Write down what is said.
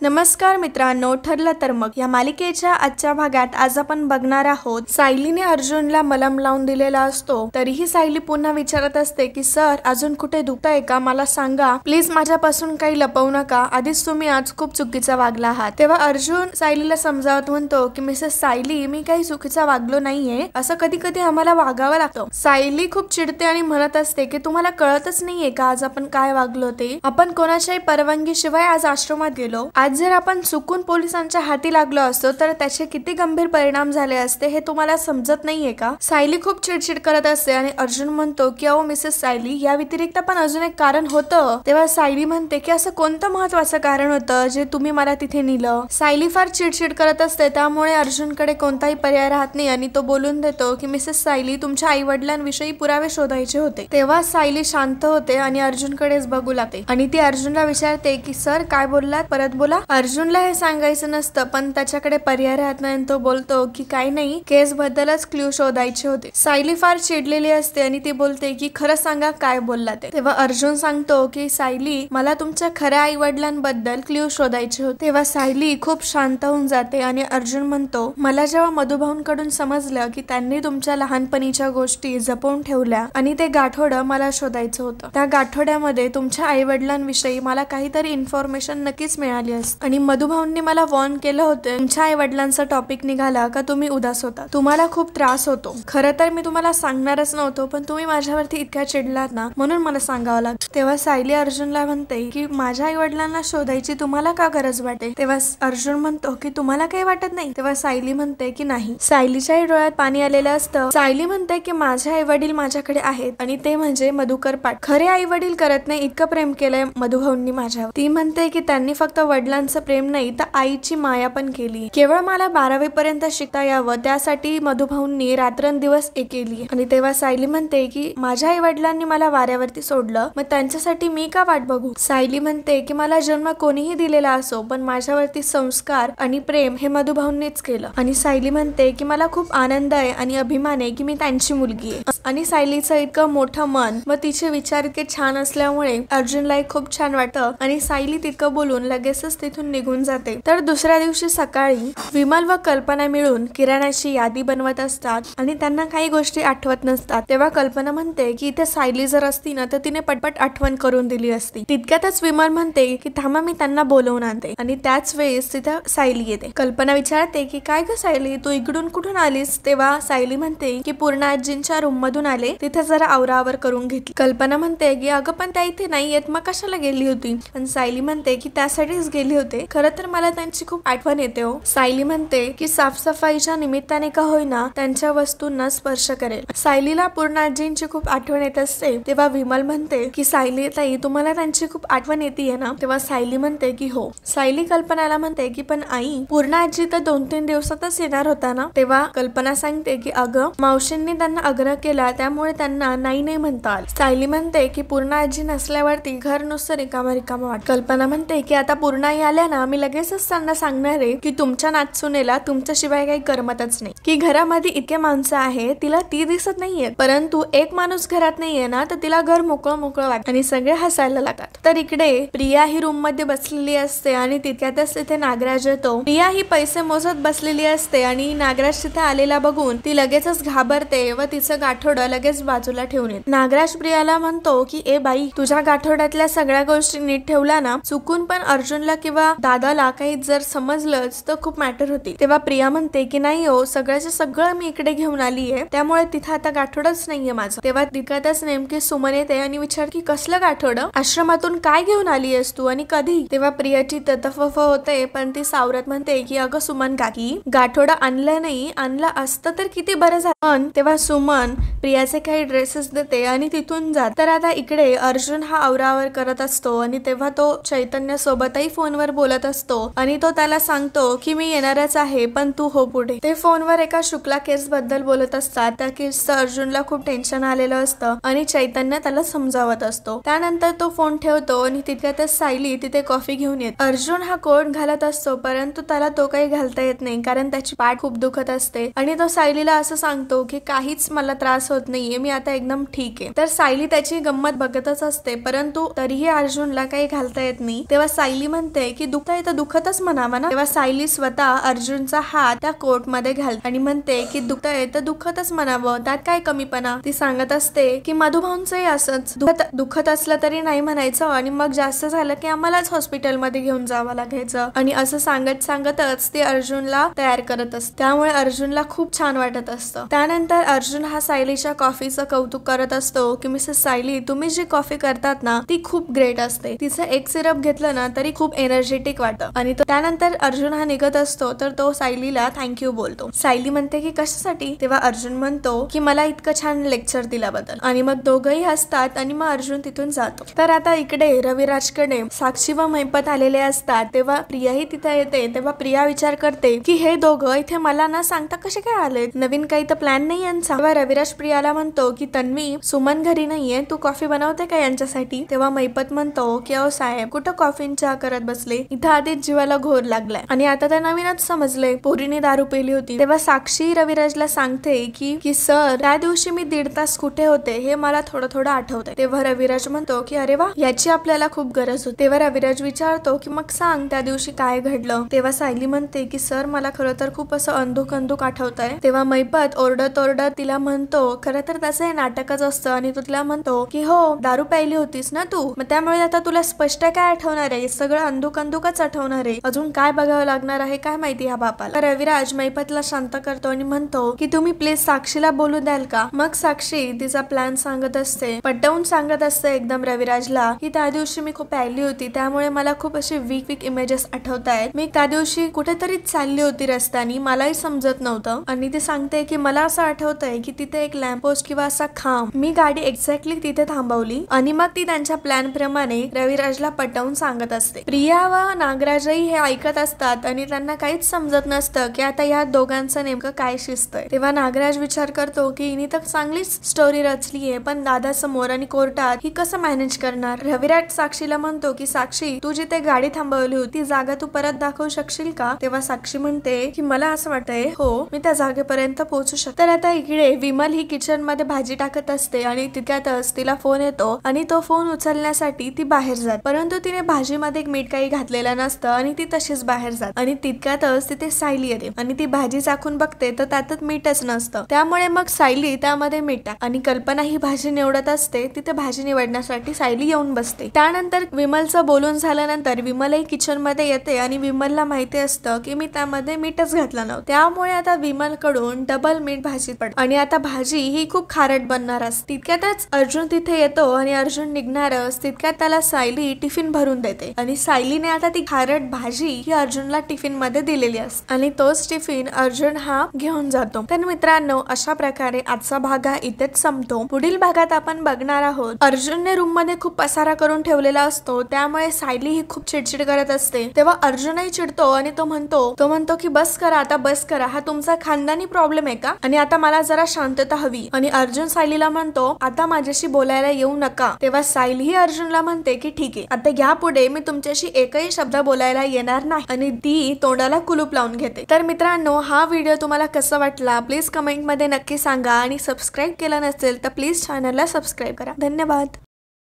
नमस्कार मित्रांनो, ठरलं तर मग या मालिकेच्या आजच्या भागात आज आपण बघणार आहोत सायलीने अर्जुनला मलम लावून दिलेला असतो तरीही सायली पुन्हा विचारत असते की सर अजून कुठे दुखतंय का, मला सांगा प्लीज, माझ्यापासून काही लपवू नका, आधीच तुम्ही आज खूप चुकीचा वागला आहात। तेव्हा अर्जुन सायलीला समजावत म्हणतो की मिसेस सायली, मी काही चुकीचा वागलो नाहीये, असं कधी कधी आम्हाला वागावं लागतं। सायली खूप चिडते आणि म्हणत असते की तुम्हाला कळतच नाहीये का आज आपण काय वागलो ते, आपण कोणाच्याही परवानगी शिवाय आज आश्रमात गेलो, आज जर आपण चुकून पोलिसांच्या हाती लागलो असतो तर त्याचे किती गंभीर परिणाम झाले असते हे तुम्हाला समजत नाहीये का। सायली खूप चिडचिड करत असते आणि अर्जुन म्हणतो की अहो मिसेस सायली, या व्यतिरिक्त पण अजून एक कारण होतं। तेव्हा सायली म्हणते की असं कोणतं महत्वाचं कारण होतं जे तुम्ही मला तिथे नेलं। सायली फार चिडचिड करत असते, त्यामुळे अर्जुनकडे कोणताही पर्याय राहत नाही आणि तो बोलून देतो की मिसेस सायली, तुमच्या आई वडिलांविषयी पुरावे शोधायचे होते। तेव्हा सायली शांत होते आणि अर्जुनकडेच बघू लागते आणि ती अर्जुनला विचारते की सर काय बोललात, परत बोला। अर्जुनला हे सांगायचं नसतं पण त्याच्याकडे पर्याय राहत नाही, तो बोलतो की काही नाही, केस बद्दलच क्ल्यू शोधायचे होते। सायली फार चिडलेली असते आणि ती बोलते की खरं सांगा काय बोलला ते। तेव्हा अर्जुन सांगतो की सायली, मला तुमच्या खऱ्या आई वडिलांबद्दल क्ल्यू शोधायचे होते। तेव्हा सायली खूप शांत होऊन जाते आणि अर्जुन म्हणतो, मला जेव्हा मधुभाऊंकडून समजलं की त्यांनी तुमच्या लहानपणीच्या गोष्टी जपून ठेवल्या आणि ते गाठोडं मला शोधायचं होतं, त्या गाठोड्यामध्ये तुमच्या आई वडिलांविषयी मला काहीतरी इन्फॉर्मेशन नक्कीच मिळाली असते आणि मधुभाऊंनी मला वॉर्न केलं होतं, तुमच्या आई वडिलांचा टॉपिक निघाला का तुम्ही उदास होता, तुम्हाला खूप त्रास होतो। खरं तर मी तुम्हाला सांगणारच नव्हतो पण तुम्ही माझ्यावरती इतक्या चिडलात ना म्हणून मला सांगावं लागतं। तेव्हा सायली अर्जुनला म्हणते की माझ्या आई वडिलांना शोधायची तुम्हाला का गरज वाटते। तेव्हा अर्जुन म्हणतो की तुम्हाला काही वाटत नाही। तेव्हा सायली म्हणते की नाही। सायलीच्याही डोळ्यात पाणी आलेलं असतं। सायली म्हणते की माझे आई वडील माझ्याकडे आहेत आणि ते म्हणजे मधुकर पाट, खरे आई वडील करत नाही इतकं प्रेम केलंय मधुभाऊंनी माझ्यावर। ती म्हणते की त्यांनी फक्त वडिलांचं प्रेम नाही तर आईची माया पण केली, केवळ मला 12वी पर्यंत शिकता यावं त्यासाठी मधुभाऊंनी रात्रंदिवस एक केली। आणि तेव्हा सायली म्हणते की माझ्या आई वडिलांनी मला वाऱ्यावरती सोडलं, मग त्यांच्यासाठी मी का वाट बघू। सायली म्हणते की मला जन्म कोणीही दिलेला असो पण माझ्यावरती संस्कार आणि प्रेम हे मधुभाऊंनीच केलं। आणि सायली म्हणते की मला खूप आनंद आहे आणि अभिमान आहे की मी त्यांची मुलगी आहे। आणि सायलीचं इतकं मोठं मन व तिचे विचार इतके छान असल्यामुळे अर्जुनला खूप छान वाटतं आणि सायली तितकं बोलून लगेचच तिथून निघून जाते। तर दुसऱ्या दिवशी सकाळी विमल व कल्पना मिळून किराणाची यादी बनवत असतात आणि त्यांना काही गोष्टी आठवत नसतात। तेव्हा कल्पना म्हणते की इथे सायली जर असती ना तर तिने पटपट आठवण करून दिली असती। तितक्यातच विमल म्हणते की थांबा मी त्यांना बोलवून आणते आणि त्याच वेळेस तिथे सायली येते। कल्पना विचारते की काय ग सायली, तू इकडून कुठून आलीस। तेव्हा सायली म्हणते की पूर्ण आजींच्या रूम मधून आले, तिथे जरा आवरावर करून घेतली। कल्पना म्हणते की अगं पण त्या इथे नाही येत, मग कशाला गेली होती। पण सायली म्हणते की त्यासाठीच गेली होते, खरं तर मला त्यांची खूप आठवण येते हो। सायली म्हणते की साफसफाईच्या निमित्ताने का होईना त्यांच्या वस्तूंना स्पर्श करेल। सायलीला पूर्ण आजींची खूप आठवण येत असते। तेव्हा विमल म्हणते की सायली ताई, तुम्हाला त्यांची खूप आठवण येते ना। तेव्हा सायली म्हणते की हो। सायली कल्पनाला म्हणते की पण आई, पूर्ण आजी तर 2-3 दिवसातच येणार होता ना। तेव्हा कल्पना सांगते की अगं मावशींनी त्यांना आग्रह केला त्यामुळे त्यांना नाही नाही म्हणतात। सायली म्हणते की पूर्ण आजी नसल्यावरती घर नुसतं रिकामा रिकामा वाटतं। कल्पना म्हणते की आता पूर्ण आई आल्या ना, मी लगेचच त्यांना सांगणार आहे की तुमच्या नाचुनेला तुमच्याशिवाय काही करमतच नाही, की घरामध्ये इतके माणसं आहे तिला ती दिसत नाहीयेत, परंतु एक माणूस घरात नाहीये ना तर तिला घर मोकळं मोकळं वाटत आणि सगळे हसायला लागतात। तर इकडे प्रिया ही रूम मध्ये बसलेली असते आणि तितक्यातच तिथे नागराज येतो। प्रिया ही पैसे मोजत बसलेली असते आणि नागराज तिथे आलेला बघून ती लगेचच घाबरते व तिचं गाठोडं लगेच बाजूला ठेवून येते। नागराज प्रियाला म्हणतो की ए बाई, तुझ्या गाठोड्यातल्या सगळ्या गोष्टी नीट ठेवल्या ना, चुकून पण अर्जुनला किंवा दादाला काही जर समजलंच तर खूप मॅटर होती। तेव्हा प्रिया म्हणते की नाही हो, सगळ्याचं सगळं मी इकडे घेऊन आली आहे, त्यामुळे तिथं आता गाठोडच नाहीये माझं। तेव्हा तितक्यातच नेमकी सुमन येते आणि विचार की कसलं गाठोडं, आश्रमातून काय घेऊन आली आहेस तू आणि कधी। तेव्हा प्रियाची ततफफ होते पण ती सावरत म्हणते की अगं सुमन काकी, गाठोडं आणलं नाही, आणलं असतं तर किती बरं झालं। तेव्हा सुमन प्रियाचे काही ड्रेसेस देते आणि तिथून जात। तर आता इकडे अर्जुन हा आवरावर करत असतो आणि तेव्हा तो चैतन्य सोबतही फोनवर बोलत असतो आणि तो त्याला सांगतो की मी येणारच आहे पण तू हो पुढे। ते फोनवर एका शुक्ला केस बद्दल बोलत असतात। त्या केसचं अर्जुनला खूप टेन्शन आलेलं असतं आणि चैतन्य त्याला समजावत असतो। त्यानंतर तो फोन ठेवतो आणि तितक्यातच सायली तिथे कॉफी घेऊन येते। अर्जुन हा कोट घालत असतो परंतु त्याला तो काही घालता येत नाही कारण त्याची पाठ खूप दुखत असते आणि तो सायलीला असं सांगतो की काहीच मला त्रास होत नाहीये, मी आता एकदम ठीक आहे। तर सायली त्याची गंमत बघतच असते परंतु तरीही अर्जुनला काही घालता येत नाही। तेव्हा सायली म्हणते की दुखतंय तर दुखतच म्हणावा ना. तेव्हा सायली स्वतः अर्जुनचा हात त्या कोट मध्ये घालते आणि म्हणते की दुखतंय तर दुखतच म्हणावं, त्यात काय कमीपणा. ती सांगत असते की मधुभाऊंचंही असंच, दुखत असलं तरी नाही म्हणायचं आणि मग जास्त झालं की आम्हालाच हॉस्पिटलमध्ये घेऊन जावं लागायचं. आणि असं सांगतच ती अर्जुनला तयार करत असते. त्यामुळे अर्जुनला खूप छान वाटत असतं. त्यानंतर अर्जुन हा सायलीच्या कॉफीचं कौतुक करत असतो की मिसेस सायली, तुम्ही जी कॉफी करतात ना ती खूप ग्रेट असते. तिचं एक सिरप घेतलं ना तरी खूप एनर्जेटिक वाटतं. आणि त्यानंतर अर्जुन हा निघत असतो तर तो सायलीला थँक्यू बोलतो. सायली म्हणते की कशासाठी. तेव्हा अर्जुन म्हणतो की मला इतकं छान लेक्चर दिल्याबद्दल. आणि मग दोघंही हसतात आणि मग अर्जुन तिथून जातो. तर आता इकडे रविराजकडे साक्षी व मैपत आलेले असतात. तेव्हा प्रियाही तिथे येते. तेव्हा प्रिया विचार करते की हे दोघं इथे मला न सांगता कसे काय आले, नवीन काही तर प्लॅन नाही यांचा. तेव्हा रविराज प्रियाला म्हणतो की तन्वी, सुमन घरी नाहीये, तू कॉफी बनवते का यांच्यासाठी. तेव्हा मैपत म्हणतो की अहो साहेब, कुठं कॉफी चहा करत बसले, इथं आधीच जीवाला घोर लागलाय आणि आता तर नवीनच समजले पोरीने दारू पेली होती. तेव्हा साक्षी रविराजला सांगते की सर, त्या दिवशी मी 1.5 तास कुठे होते हे मला थोडं आठवतंय. तेव्हा रविराज म्हणतो की अरे वा, याची आपल्याला खूप गरज होती. तेव्हा रविराज विचारतो की मग सांग त्या दिवशी काय घडलं. तेव्हा सायली म्हणते की सर, मला खरं तर खूप असं अंधुक आठवतंय. तेव्हा मैपत ओरडत तिला म्हणतो खरं तर तसं हे नाटकच असतं. आणि तो तिला म्हणतो की हो, दारू प्यायली होतीस ना तू, मग त्यामुळे आता तुला स्पष्ट काय आठवणार आहे, सगळं अंधुकच आठवणार आहे, अजून काय बघावं लागणार आहे काय माहिती ह्या बापाला. तर रविराज मैपतला शांत करतो आणि म्हणतो की तुम्ही प्लीज साक्षीला बोलू द्याल का. मग साक्षी तिचा प्लॅन सांगत असते, पटवून सांगत असते एकदम रविराजला की त्या दिवशी मी खूप प्यायली होती, त्यामुळे मला खूप असे वीक इमेजेस आठवत आहेत. मी त्या दिवशी कुठेतरी चालली होती रस्त्यानी, मलाही समजत नव्हतं. आणि ती सांगते की मला असं आठवतंय की तिथे एक लॅम्पपोस्ट किंवा असा खांब, मी गाडी एक्झॅक्टली तिथे थांबवली आणि मग ती त्यांच्या प्लॅन प्रमाणे रविराजला पटवून सांगत असते. प्रिया व नागराजही हे ऐकत असतात आणि त्यांना काहीच समजत नसतं की आता या दोघांचं नेमकं काय शिजतंय. तेव्हा नागराज विचार करतो की हिने तर चांगलीच स्टोरी रचलीये, पण दादा समोर आणि कोर्टात ही कसं मॅनेज करणार. रविराज साक्षीला म्हणतो की साक्षी, तू जिथे गाडी थांबवली होती ती जागा तू परत दाखवू शकशील का. तेव्हा साक्षी म्हणते की मला असं वाटतंय हो, मी त्या जागेपर्यंत पोहोचू शकते. तर आता इकडे विमल ही किचन मध्ये भाजी टाकत असते आणि तितक्यातच तिला फोन येतो आणि तो फोन उचलण्यासाठी ती बाहेर जाते. परंतु तिने भाजीमध्ये मीठ काही घातलेलं नसतं आणि ती तशीच बाहेर जाते. आणि तितक्यातच तिथे सायली येते आणि ती भाजी चाखून बघते तर त्यातच मीठच नसतं. त्यामुळे मग सायली त्यामध्ये मीठ टाक आणि कल्पना ही भाजी निवडत असते. तिथे भाजी निवडण्यासाठी सायली येऊन बसते. त्यानंतर विमलचं बोलून झाल्यानंतर विमलही किचन मध्ये येते आणि विमलला माहिती असतं की मी त्यामध्ये मीठच घातलं नव्हतं. त्यामुळे आता विमल कडून डबल मीठ भाजीत पडतं आणि आता भाजी ही खूप खारट बनणार असते. तितक्यातच अर्जुन तिथे येतो आणि अर्जुन निघणारच तितक्यात त्याला सायली टिफिन भरून देते आणि सायलीने आता ती खारट भाजी ही अर्जुनला टिफिन मध्ये दिलेली असते आणि तोच टिफिन अर्जुन हा घेऊन जातो. तर मित्रांनो, अशा प्रकारे आजचा भाग हा इथेच संपतो. पुढील भागात आपण बघणार आहोत अर्जुनने रूम मध्ये खूप पसारा करून ठेवलेला असतो, त्यामुळे सायली ही खूप चिडचिड करत असते. तेव्हा अर्जुनही चिडतो आणि तो म्हणतो की बस करा, आता बस करा, हा तुमचा खानदानी प्रॉब्लेम आहे का आणि आता मला जरा शांतता हवी. आणि अर्जुन सायलीला म्हणतो आता माझ्याशी बोलायला येऊ नका. तेव्हा सायली ही अर्जुनला म्हणते की ठीक आहे, आता यापुढे मी तुमच्याशी एकही शब्द बोलायला येणार नाही आणि ती तोंडाला कुलूप लावून घेते. तर मित्रांनो, हा व्हिडिओ तुम्हाला कसा वाटला प्लीज कमेंट मध्ये नक्की सांगा आणि सबस्क्राईब केलं नसेल तर प्लीज चॅनलला सबस्क्राईब करा. धन्यवाद.